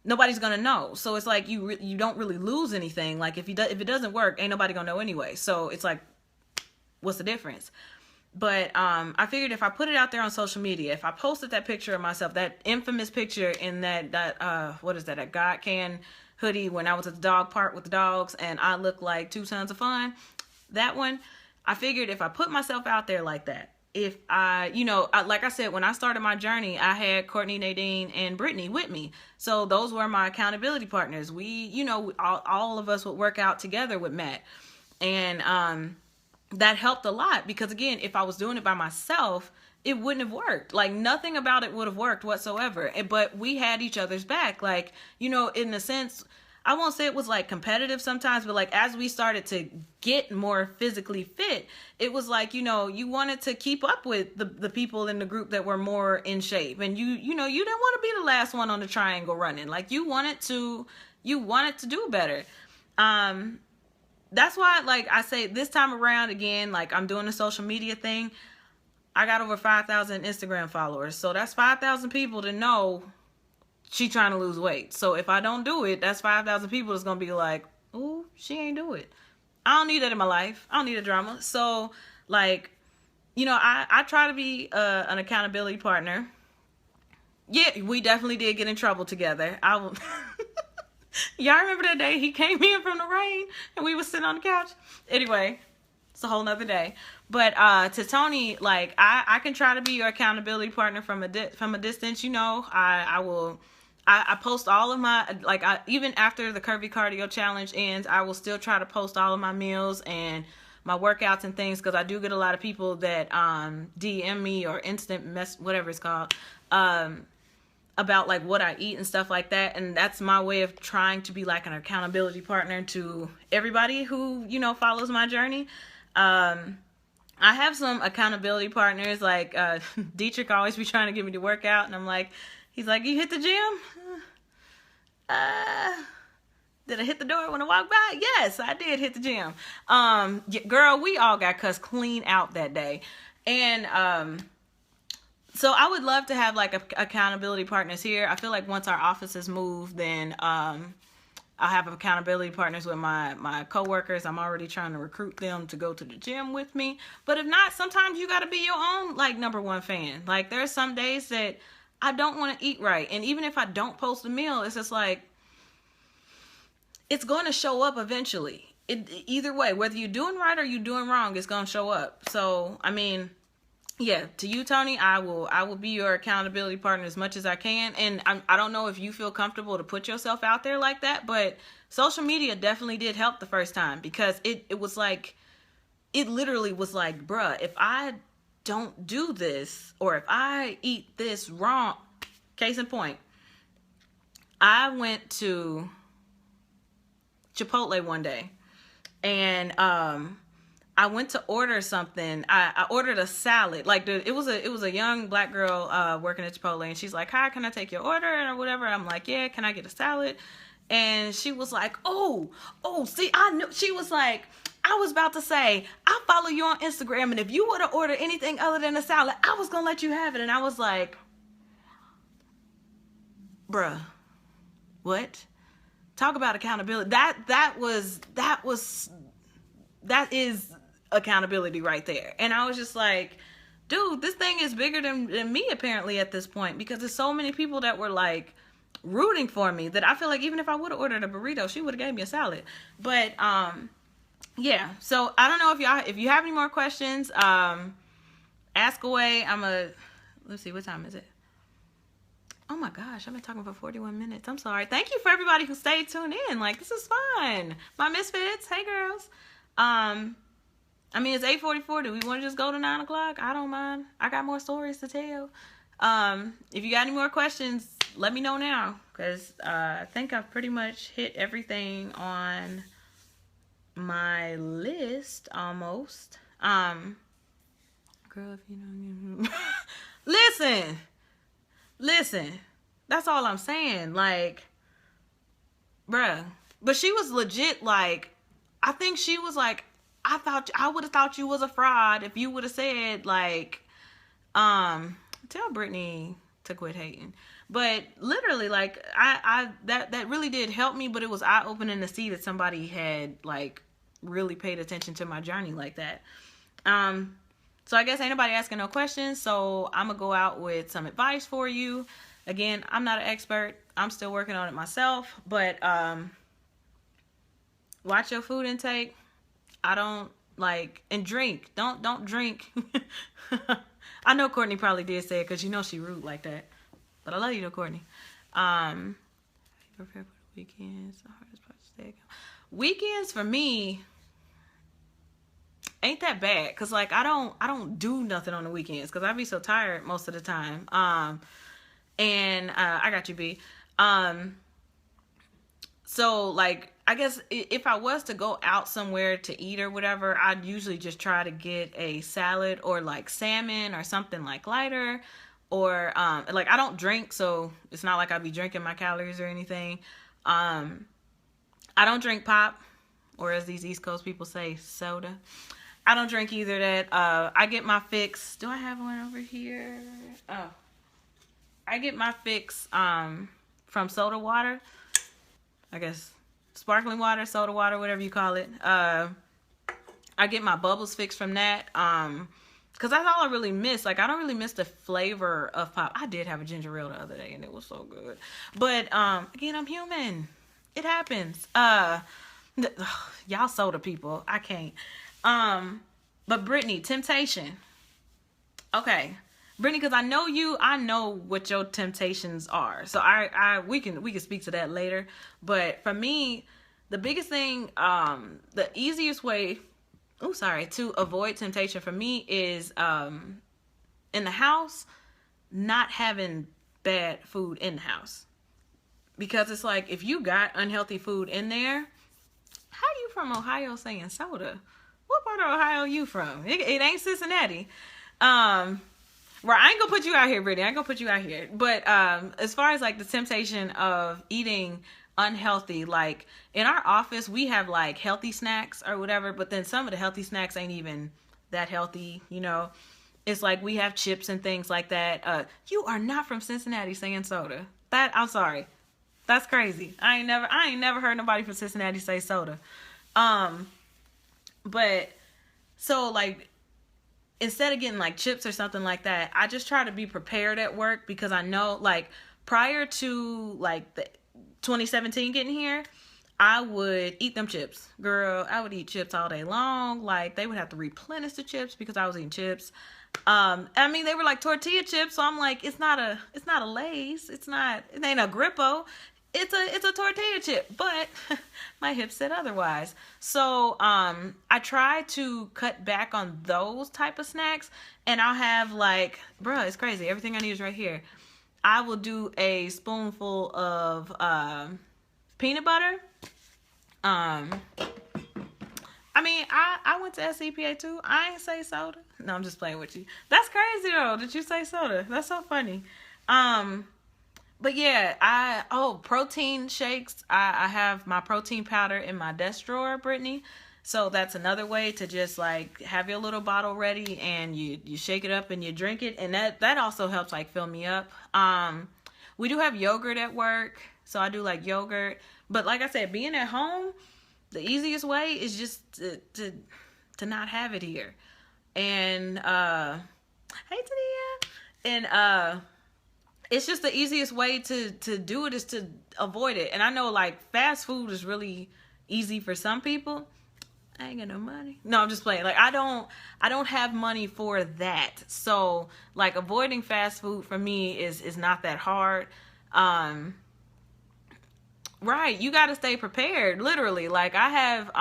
nobody's going to know. So it's like you don't really lose anything. Like, if it doesn't work, ain't nobody going to know anyway. So it's like, what's the difference? But I figured if I put it out there on social media, if I posted that picture of myself, that infamous picture in that what is that, a God Can hoodie when I was at the dog park with the dogs and I looked like 2 tons of fun, that one, I figured if I put myself out there like that, if I, like I said, when I started my journey, I had Courtney, Nadine, and Brittany with me. So those were my accountability partners. We, all of us would work out together with Matt. And that helped a lot because, again, if I was doing it by myself, it wouldn't have worked. Like, nothing about it would have worked whatsoever. But we had each other's back. Like, in a sense, I won't say it was like competitive sometimes, but like as we started to get more physically fit, it was like, you wanted to keep up with the people in the group that were more in shape. And you didn't want to be the last one on the triangle running. Like, you wanted to do better. That's why, like I say, this time around, again, like I'm doing the social media thing. I got over 5,000 Instagram followers. So that's 5,000 people to know she trying to lose weight. So if I don't do it, that's 5,000 people that's going to be like, ooh, she ain't do it. I don't need that in my life. I don't need a drama. So, like, I try to be an accountability partner. Yeah, we definitely did get in trouble together. Y'all remember that day he came in from the rain and we was sitting on the couch? Anyway, it's a whole nother day. But to Tony, like, I can try to be your accountability partner from a distance. I post all of my, like, even after the Curvy Cardio Challenge ends, I will still try to post all of my meals and my workouts and things, because I do get a lot of people that DM me or instant mess, whatever it's called, about like what I eat and stuff like that. And that's my way of trying to be like an accountability partner to everybody who, follows my journey. I have some accountability partners, like Dietrich always be trying to get me to work out, and I'm like, he's like, you hit the gym? Did I hit the door when I walked by? Yes, I did hit the gym. Girl, we all got cussed clean out that day. And so I would love to have like accountability partners here. I feel like once our offices move, then I'll have accountability partners with my coworkers. I'm already trying to recruit them to go to the gym with me. But if not, sometimes you got to be your own like number one fan. Like, there's some days that I don't want to eat right. And even if I don't post a meal, it's just like, it's going to show up eventually. Either way, whether you're doing right or you're doing wrong, it's going to show up. So, I mean, yeah, to you, Tony, I will be your accountability partner as much as I can. And I don't know if you feel comfortable to put yourself out there like that, but social media definitely did help the first time, because it was like, it literally was like, bruh, if I don't do this, or if I eat this wrong, case in point, I went to Chipotle one day, and I went to order something. I ordered a salad. Like, it was a young black girl working at Chipotle, and she's like, "Hi, can I take your order?" or whatever. I'm like, "Yeah, can I get a salad?" And she was like, "Oh, see, I knew." She was like, "I was about to say, I follow you on Instagram, and if you would have ordered anything other than a salad, I was gonna let you have it." And I was like, bruh, what? Talk about accountability. That is accountability right there. And I was just like, dude, this thing is bigger than me apparently at this point, because there's so many people that were like rooting for me that I feel like even if I would have ordered a burrito, she would have gave me a salad. But yeah, so I don't know if you have any more questions, ask away. Let's see, what time is it? Oh my gosh, I've been talking for 41 minutes. I'm sorry. Thank you for everybody who stayed tuned in. Like, this is fun. My misfits. Hey, girls. I mean, it's 8:44. Do we want to just go to 9 o'clock? I don't mind. I got more stories to tell. If you got any more questions, let me know now, because I think I've pretty much hit everything on my list almost. Girl, if you know. Listen, that's all I'm saying. Like, bruh. But she was legit, like, I think she was like, I would have thought you was a fraud if you would have said, like, tell Brittany to quit hating. But literally, like, that really did help me, but it was eye-opening to see that somebody had, like, really paid attention to my journey like that. So I guess ain't nobody asking no questions, so I'm gonna go out with some advice for you. Again, I'm not an expert. I'm still working on it myself, but watch your food intake. I don't like, and drink. Don't drink. I know Courtney probably did say it because you know she rude like that. But I love you though, Courtney. Prepare for the weekends. The hardest part to stay. Weekends for me ain't that bad because like I don't do nothing on the weekends because I be so tired most of the time. And I got you, B. So like I guess if I was to go out somewhere to eat or whatever, I'd usually just try to get a salad or like salmon or something like lighter. Or like I don't drink, so it's not like I'd be drinking my calories or anything. I don't drink pop, or as these East Coast people say, soda. I don't drink either that. I get my fix. Do I have one over here? Oh. I get my fix from soda water. I guess sparkling water, soda water, whatever you call it. I get my bubbles fix from that. Because that's all I really miss. Like, I don't really miss the flavor of pop. I did have a ginger ale the other day, and it was so good. But, again, I'm human. It happens. Y'all soda people. I can't. But Brittany, temptation. Okay. Brittany, because I know what your temptations are. So we can speak to that later. But for me, the biggest thing, the easiest way to avoid temptation for me is in the house, not having bad food in the house. Because it's like, if you got unhealthy food in there, how you from Ohio saying soda? What part of Ohio you from? It ain't Cincinnati. Right, I ain't gonna put you out here, Brittany. I ain't gonna put you out here. But as far as like the temptation of eating unhealthy, like in our office we have like healthy snacks or whatever, but then some of the healthy snacks ain't even that healthy, you know. It's like we have chips and things like that. You are not from Cincinnati saying soda. I'm sorry. That's crazy. I ain't never heard nobody from Cincinnati say soda. But so like instead of getting like chips or something like that, I just try to be prepared at work because I know like prior to like the 2017 getting here, I would eat them chips. Girl, I would eat chips all day long. Like they would have to replenish the chips because I was eating chips. I mean, they were like tortilla chips, so I'm like, it's not a Lay's. It ain't a Grippo. It's a tortilla chip, but my hips said otherwise. So, I try to cut back on those type of snacks, and I'll have like, bruh, it's crazy. Everything I need is right here. I will do a spoonful of, peanut butter. I mean, I went to SCPA too. I ain't say soda. No, I'm just playing with you. That's crazy though, that you say soda. That's so funny. But yeah, protein shakes. I have my protein powder in my desk drawer, Brittany. So that's another way to just like have your little bottle ready and you shake it up and you drink it. And that also helps like fill me up. We do have yogurt at work. So I do like yogurt. But like I said, being at home, the easiest way is just to not have it here. And, hey Tania. And, it's just the easiest way to do it is to avoid it. And I know like fast food is really easy for some people. I ain't got no money. No, I'm just playing. Like I don't have money for that. So like avoiding fast food for me is not that hard. Right. You got to stay prepared. Literally. Like I have,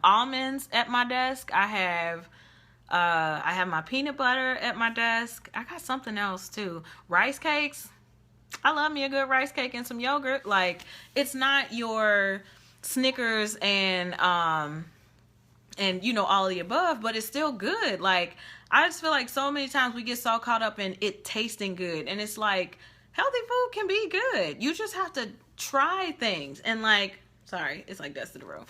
almonds at my desk. I have my peanut butter at my desk. I got something else too. Rice cakes. I love me a good rice cake and some yogurt. Like it's not your Snickers and you know all the above, but it's still good. Like I just feel like so many times we get so caught up in it tasting good, and it's like healthy food can be good. You just have to try things and like. Sorry, it's like dust in the room.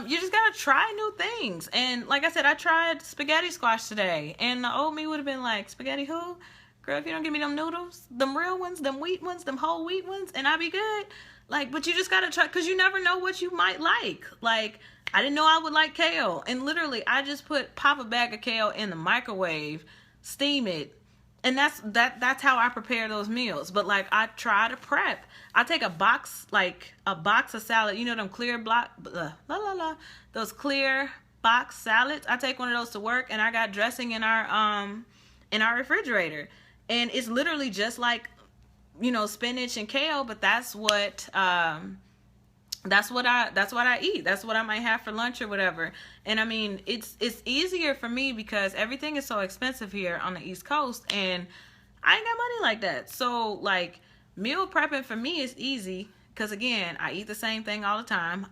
You just gotta try new things. And like I said, I tried spaghetti squash today, and the old me would have been like, spaghetti who? Girl, if you don't give me them noodles, them real ones, them wheat ones, them whole wheat ones, and I'll be good. Like, but you just gotta try, because you never know what you might like. Like, I didn't know I would like kale. And literally, I just pop a bag of kale in the microwave, steam it, and that's how I prepare those meals. But like, I try to prep. I take a box of salad. You know them clear those clear box salads. I take one of those to work, and I got dressing in our refrigerator, and it's literally just like, you know, spinach and kale, but that's what I eat. That's what I might have for lunch or whatever. And I mean, it's easier for me because everything is so expensive here on the East Coast, and I ain't got money like that. So like, meal prepping for me is easy because, again, I eat the same thing all the time.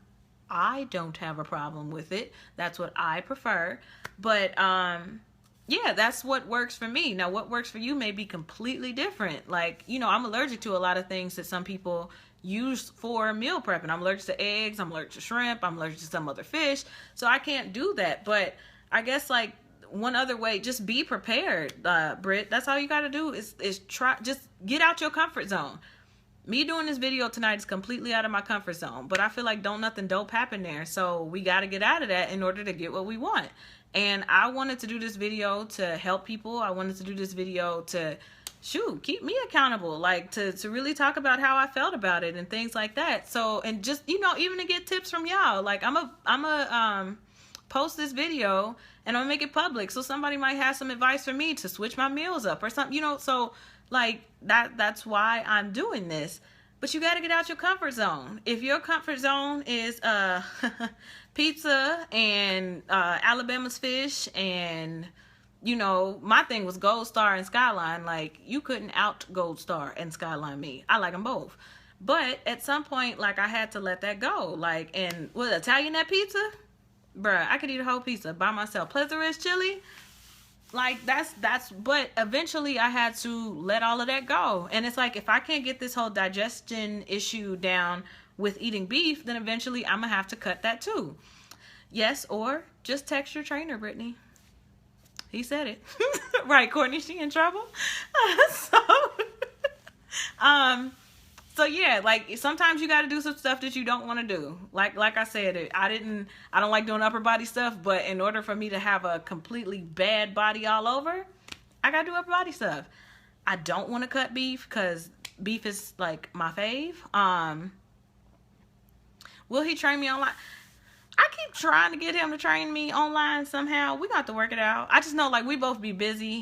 I don't have a problem with it. That's what I prefer. But yeah, that's what works for me. Now, what works for you may be completely different. Like, you know, I'm allergic to a lot of things that some people use for meal prepping. I'm allergic to eggs, I'm allergic to shrimp, I'm allergic to some other fish, so I can't do that. But I guess, like, one other way, just be prepared, Britt. That's all you got to do is try, just get out your comfort zone. Me doing this video tonight is completely out of my comfort zone, but I feel like don't nothing dope happen there, so we got to get out of that in order to get what we want. And I wanted to do this video to help people. I wanted to do this video to keep me accountable, like to really talk about how I felt about it and things like that. So, and just, you know, even to get tips from y'all. Like, I'm a post this video and I'm gonna make it public, so somebody might have some advice for me to switch my meals up or something, you know. So like that's why I'm doing this. But you got to get out your comfort zone. If your comfort zone is pizza and Alabama's fish, and, you know, my thing was Gold Star and Skyline. Like, you couldn't out Gold Star and Skyline me. I like them both. But at some point, like, I had to let that go. Like, and with Italian that pizza, bruh, I could eat a whole pizza by myself. Pleasant chili, like, but eventually I had to let all of that go. And it's like, if I can't get this whole digestion issue down with eating beef, then eventually I'm gonna have to cut that too. Yes, or just text your trainer, Brittany. He said it. Right, Courtney, she in trouble? So yeah, like, sometimes you got to do some stuff that you don't want to do. Like I said, I don't like doing upper body stuff, but in order for me to have a completely bad body all over, I got to do upper body stuff. I don't want to cut beef because beef is like my fave. Will he train me online? I keep trying to get him to train me online somehow. We got to work it out. I just know, like, we both be busy.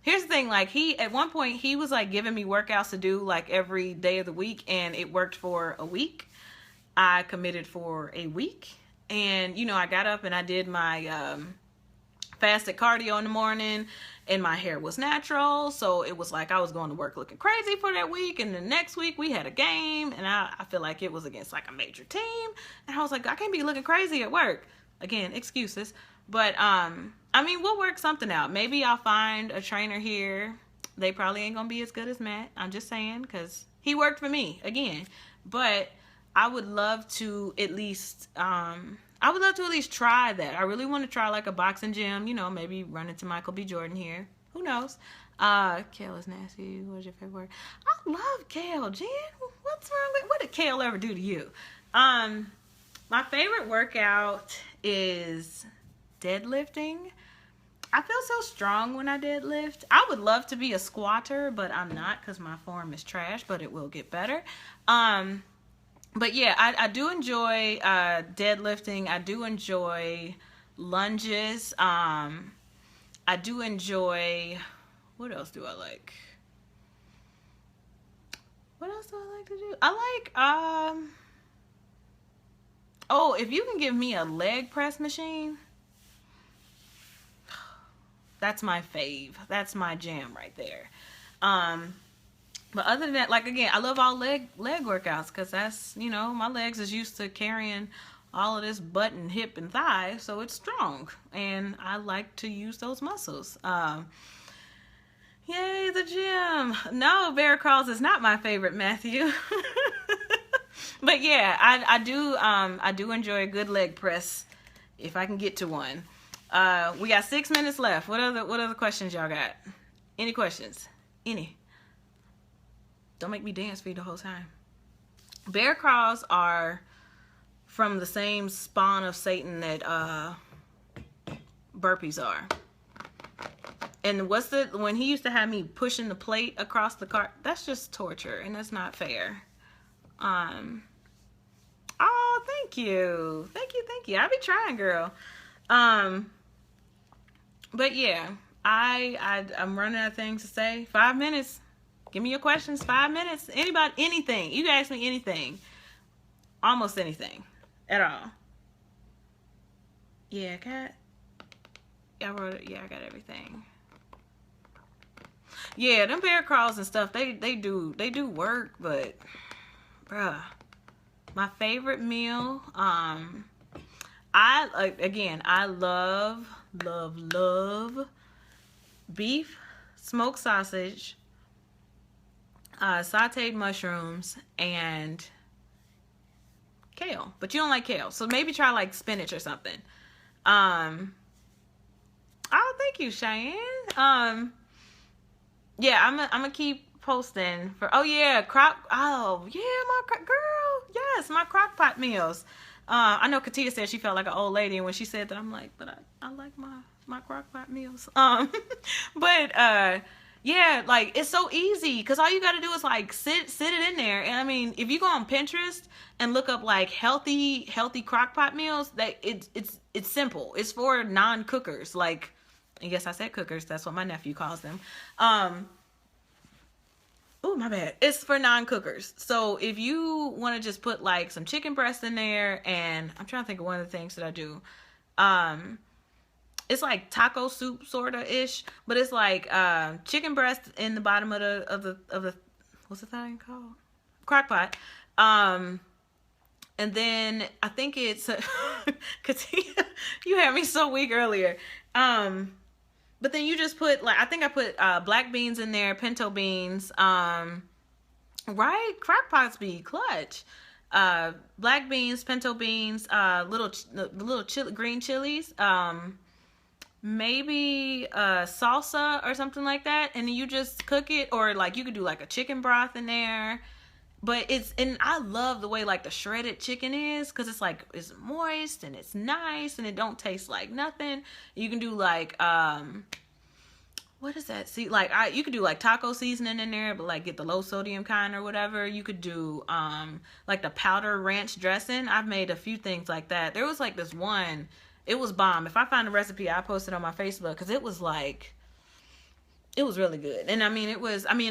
Here's the thing, like, at one point, he was, like, giving me workouts to do, like, every day of the week, and it worked for a week. I committed for a week, and, you know, I got up and I did my fasted cardio in the morning, and my hair was natural, so it was like I was going to work looking crazy for that week, and the next week we had a game, and I feel like it was against, like, a major team, and I was like, I can't be looking crazy at work. Again, excuses. But, I mean, we'll work something out. Maybe I'll find a trainer here. They probably ain't gonna be as good as Matt. I'm just saying, because he worked for me, again. But I would love to at least, try that. I really want to try, like, a boxing gym, you know, maybe run into Michael B. Jordan here. Who knows? Kale is nasty. What's your favorite word? I love kale, Jen. What's wrong with, what did kale ever do to you? My favorite workout is deadlifting. I feel so strong when I deadlift. I would love to be a squatter, but I'm not because my form is trash, but it will get better. But yeah, I do enjoy deadlifting. I do enjoy lunges. I do enjoy, what else do I like? What else do I like to do? I like, oh, if you can give me a leg press machine, that's my fave. That's my jam right there. But other than that, like, again, I love all leg workouts because that's, you know, my legs is used to carrying all of this butt and hip and thigh, so it's strong. And I like to use those muscles. Yay, the gym. No, bear crawls is not my favorite, Matthew. But yeah, I do enjoy a good leg press if I can get to one. We got 6 minutes left. What other questions y'all got? Any questions? Any? Don't make me dance for you the whole time. Bear crawls are from the same spawn of Satan that burpees are. And when he used to have me pushing the plate across the cart, that's just torture and that's not fair. I Oh, thank you. Thank you, thank you. I be trying, girl. Um, but yeah, I'm running out of things to say. 5 minutes. Give me your questions. 5 minutes. Anybody, anything. You can ask me anything. Almost anything. At all. Yeah, cat. Yeah, I wrote it. Yeah, I got everything. Yeah, them bear crawls and stuff, they do work, but bruh, my favorite meal, I love beef, smoked sausage, sauteed mushrooms, and kale. But you don't like kale, so maybe try like spinach or something. Um, oh, thank you, Cheyenne. Yeah, I'm gonna keep posting for. Oh yeah, Oh yeah, girl. Yes, my crock pot meals. I know Katia said she felt like an old lady, and when she said that, I'm like, but I like my crock pot meals. But yeah, like it's so easy because all you got to do is like sit it in there. And I mean, if you go on Pinterest and look up like healthy crock pot meals, that it's simple. It's for non-cookers. Like, yes, I said cookers. That's what my nephew calls them. Oh, my bad. It's for non-cookers. So if you want to just put like some chicken breast in there, and I'm trying to think of one of the things that I do. It's like taco soup sorta ish, but it's like chicken breast in the bottom of the what's the thing called? Crock pot. And then I think it's Katia, you had me so weak earlier. But then you just put like, I think I put black beans in there, pinto beans. Right? Crock pots be clutch. Black beans, pinto beans, little green chilies. Maybe salsa or something like that, and then you just cook it, or like you could do like a chicken broth in there. But and I love the way like the shredded chicken is, because it's like it's moist and it's nice and it don't taste like nothing. You can do like what is that? See, like you could do like taco seasoning in there, but like get the low sodium kind or whatever. You could do like the powder ranch dressing. I've made a few things like that. There was like this one, it was bomb. If I find a recipe, I post it on my Facebook, because it was like, it was really good. And I mean,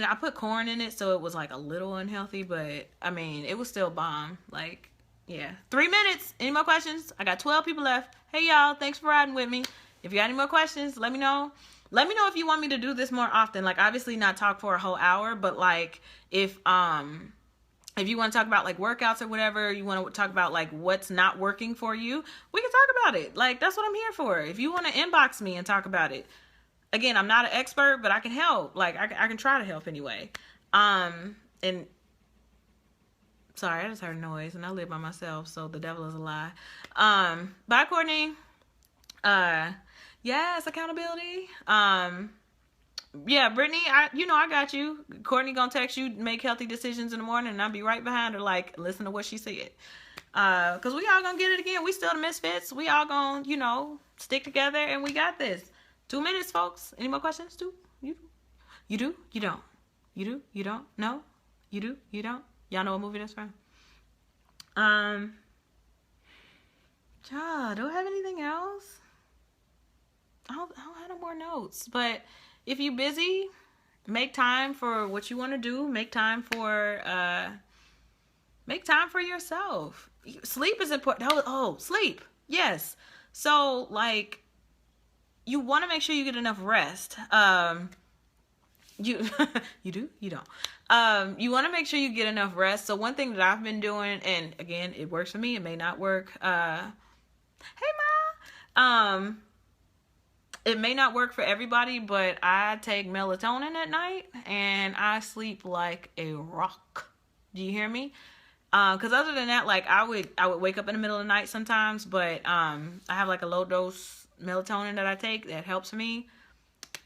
I put corn in it, so it was like a little unhealthy, but I mean, it was still bomb. Like, yeah. 3 minutes. Any more questions? I got 12 people left. Hey, y'all. Thanks for riding with me. If you got any more questions, let me know. Let me know if you want me to do this more often. Like, obviously not talk for a whole hour, but like, if you want to talk about like workouts or whatever, you want to talk about like what's not working for you, we can talk about it. Like, that's what I'm here for. If you want to inbox me and talk about it. Again, I'm not an expert, but I can help. Like, I can try to help anyway. And sorry, I just heard noise, and I live by myself, so the devil is a lie. Bye, Courtney. Yes, accountability. Yeah, Brittany, I got you. Courtney gonna text you, make healthy decisions in the morning, and I'll be right behind her, like, listen to what she said. Because we all gonna get it again. We still the misfits. We all gonna, stick together, and we got this. 2 minutes, folks. Any more questions? You do? You don't? You do? You don't? No? You do? You don't? Y'all know what movie that's from? Do I have anything else? I don't have no more notes. But if you're busy, make time for what you want to do. Make time for yourself. Sleep is important. Sleep. Yes. So, like, you want to make sure you get enough rest. You do? You don't. You want to make sure you get enough rest. So one thing that I've been doing, and again, it works for me, it may not work. Hey, Ma. It may not work for everybody, but I take melatonin at night, and I sleep like a rock. Do you hear me? Because other than that, like, I would wake up in the middle of the night sometimes, but I have like a low dose melatonin that I take that helps me.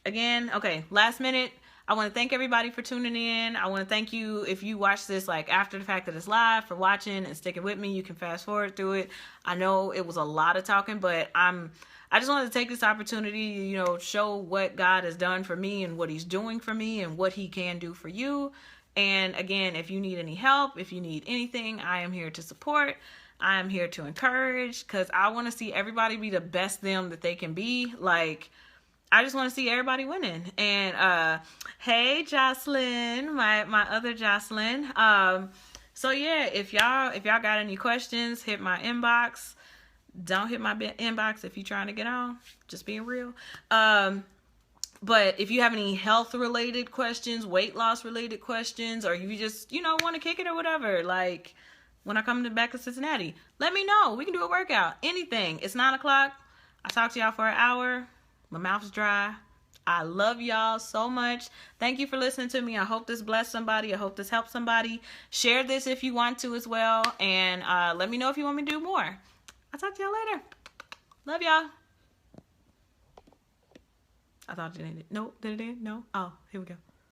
Again, okay, last minute, I want to thank everybody for tuning in. I want to thank you if you watch this like after the fact that it's live, for watching and sticking with me. You can fast forward through it. I know it was a lot of talking, but I just wanted to take this opportunity, show what God has done for me and what he's doing for me and what he can do for you. And again, if you need any help, if you need anything, I am here to support. I am here to encourage, because I want to see everybody be the best them that they can be. Like, I just want to see everybody winning. And hey Jocelyn, my other Jocelyn. So yeah, if y'all got any questions, hit my inbox. Don't hit my inbox if you're trying to get on. Just being real. But if you have any health related questions, weight loss related questions, or you just, want to kick it or whatever, like when I come back to Cincinnati, let me know. We can do a workout. Anything. It's 9 o'clock. I talked to y'all for an hour. My mouth's dry. I love y'all so much. Thank you for listening to me. I hope this blessed somebody. I hope this helped somebody. Share this if you want to as well. And let me know if you want me to do more. I'll talk to y'all later. Love y'all. I thought it ended. Nope, did it end? No? Oh, here we go.